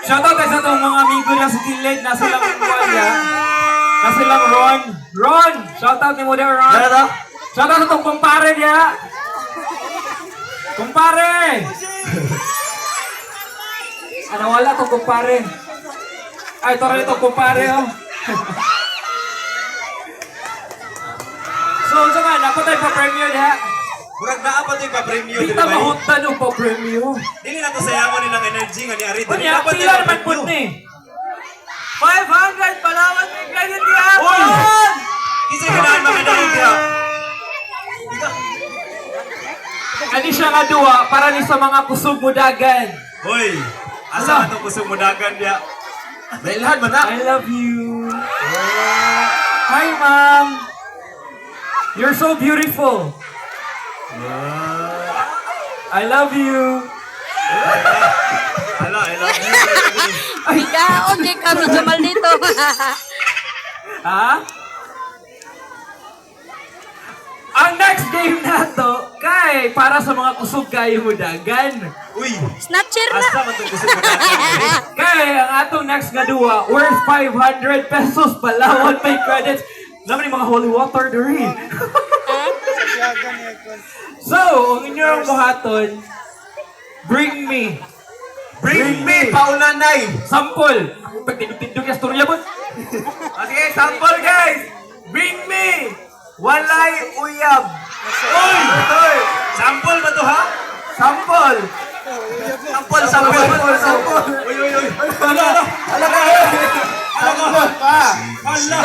Shoutout sa itong mga amigo na sa kilid. Nasa lang Kuya. Nasa lang Ron. Ron! Shoutout ni mo din, Ron. Ano to? Shoutout sa itong kumpare niya. Kumpare! Ano wala itong kumpare? Ay, ito rin itong kumpare, oh. So nga, dapat tayo pa-premium niya. Murag naa pa ito yung pa-premium. Di ta mahutan yung pa-premium. Dili na to sayangon nilang energy nga ni Ari. Ano yan? Pila naman po ni. 500 palawan may ganyan di Uy! hapon! Isa ganahan mga daig niya. Kani siya nga duwa para ni sa mga kusog mudagan. Hoy! Asa Ano? ka itong kusong mudagan niya? Dahilhan ba na? I love you. Hi, Mom. You're so beautiful. I love you. Ala, I love you. Ay, kaon kay kami Jamal dito. Ha? Ang next game na to, kay, para sa mga kusog kayo mudagan. Uy! Snatcher na. Asa man itong kusong mudagan? Kay, ang atong next nga duwa, worth 500 pesos palawan may credits. Naman yung mga holy water diri. So, ang inyong buhaton, bring me. Bring me! Paunanay! Sample. Pagtindog-tindog yung storya mo. Sige, sample guys! Bring me! Walay uyab! Uy! Sample ba to ha? Sample. Sample, sample! Uy, uy, uy! Ala ka! Ala ka! Ala ka! Ala!